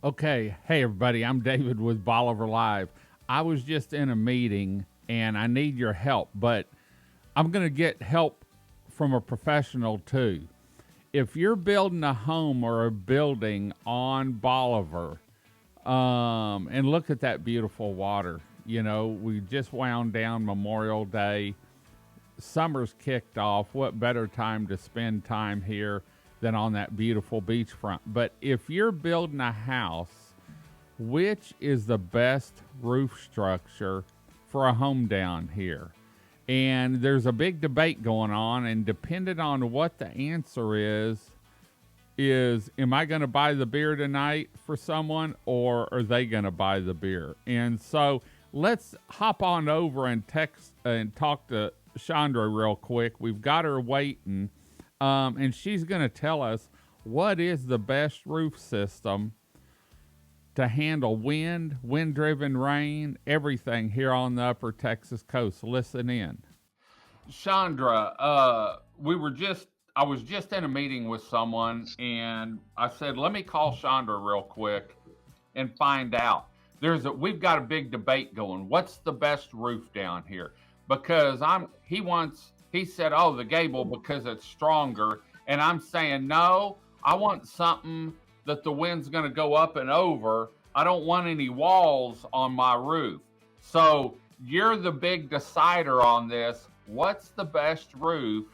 Okay. Hey, everybody. I'm David with Bolivar Live. I was just in a meeting and I need your help, but I'm going to get help from a professional too. If you're building a home or a building on Bolivar, and look at that beautiful water. You know, we just wound down Memorial Day. Summer's kicked off. What better time to spend time here than on that beautiful beachfront? But if you're building a house, which is the best roof structure for a home down here? And there's a big debate going on, and depending on what the answer is am I going to buy the beer tonight for someone, or are they going to buy the beer? And so let's hop on over and text and talk to Chandra real quick. We've got her waiting, and she's going to tell us what is the best roof system to handle wind-driven rain, everything here on the upper Texas coast. Listen in. Chandra, I was just in a meeting with someone, and I said, let me call Chandra real quick and find out. We've got a big debate going. What's the best roof down here? Because he said, oh, the gable because it's stronger. And I'm saying, no, I want something that the wind's going to go up and over. I don't want any walls on my roof. So you're the big decider on this. What's the best roof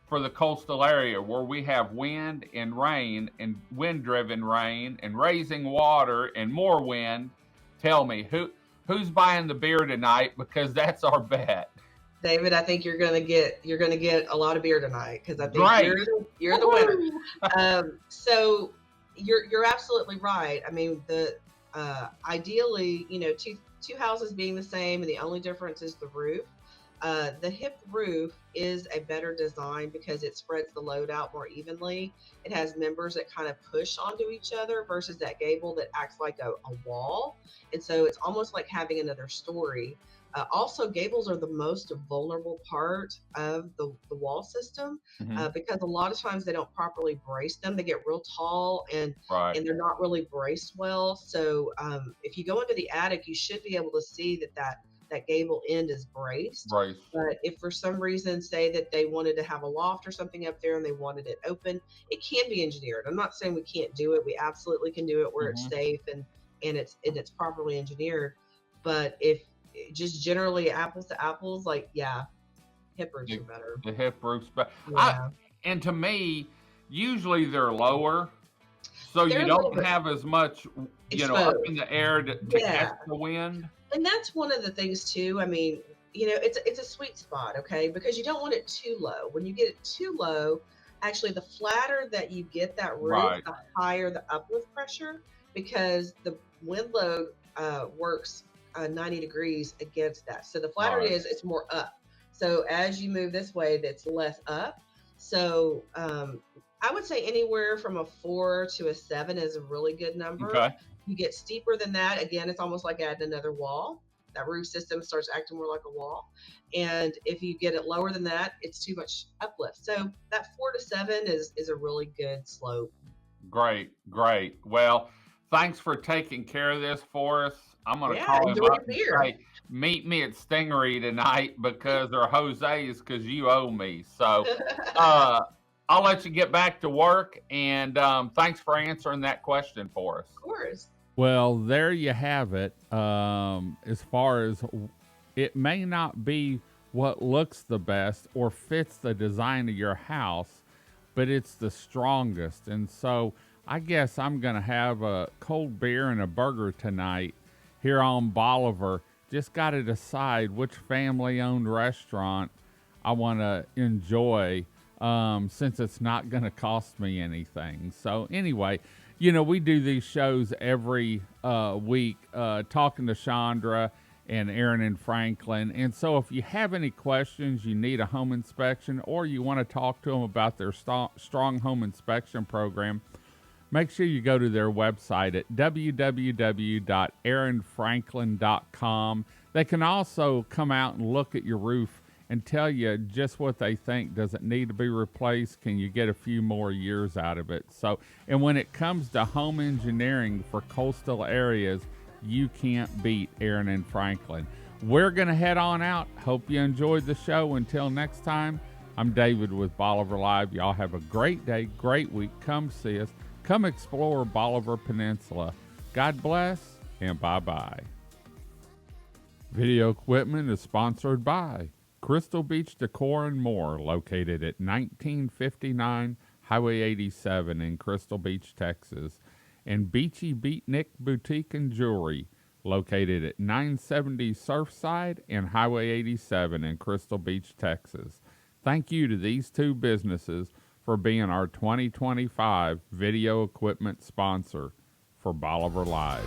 for the coastal area where we have wind and rain and wind-driven rain and raising water and more wind? Tell me, who's buying the beer tonight, because that's our bet. David, I think you're gonna get a lot of beer tonight, because I think you're the winner. So you're absolutely right. I mean, ideally, two houses being the same, and the only difference is the roof. The hip roof is a better design because it spreads the load out more evenly. It has members that kind of push onto each other versus that gable that acts like a wall. And so it's almost like having another story. Also, gables are the most vulnerable part of the wall system, because a lot of times they don't properly brace them. They get real tall and they're not really braced well. So if you go into the attic, you should be able to see that gable end is braced. Right. But if for some reason, say that they wanted to have a loft or something up there and they wanted it open, it can be engineered. I'm not saying we can't do it. We absolutely can do it where it's safe and it's properly engineered. But if just generally apples to apples, hip roofs are better. The hip roofs better. Yeah. And to me, usually they're lower, so you don't have as much, up in the air to catch the wind. And that's one of the things too. I mean, it's a sweet spot, okay? Because you don't want it too low. When you get it too low, actually the flatter that you get that roof, the higher the uplift pressure, because the wind load works 90 degrees against that. So the flatter it is, it's more up. So as you move this way, that's less up. So I would say anywhere from a 4 to a 7 is a really good number. Okay. You get steeper than that, again, it's almost like adding another wall. That roof system starts acting more like a wall. And if you get it lower than that, it's too much uplift. So that 4 to 7 is a really good slope. Great. Well, thanks for taking care of this for us. I'm going to call him up and say, meet me at Stingery tonight or Jose's, because you owe me. So I'll let you get back to work, and thanks for answering that question for us. Of course. Well, there you have it. As far as it may not be what looks the best or fits the design of your house, but it's the strongest. And so I guess I'm going to have a cold beer and a burger tonight here on Bolivar. Just got to decide which family-owned restaurant I want to enjoy, since it's not going to cost me anything. So anyway, we do these shows every week, talking to Chandra and Aaron and Franklin. And so if you have any questions, you need a home inspection, or you want to talk to them about their strong home inspection program, make sure you go to their website at www.aaronfranklin.com. They can also come out and look at your roof and tell you just what they think. Does it need to be replaced? Can you get a few more years out of it? So, and when it comes to home engineering for coastal areas, you can't beat Aaron and Franklin. We're going to head on out. Hope you enjoyed the show. Until next time, I'm David with Bolivar Live. Y'all have a great day, great week. Come see us. Come explore Bolivar Peninsula. God bless, and bye-bye. Video equipment is sponsored by Crystal Beach Decor and More, located at 1959 Highway 87 in Crystal Beach, Texas, and Beachy Beatnik Boutique and Jewelry, located at 970 Surfside and Highway 87 in Crystal Beach, Texas. Thank you to these two businesses for being our 2025 video equipment sponsor for Bolivar Live.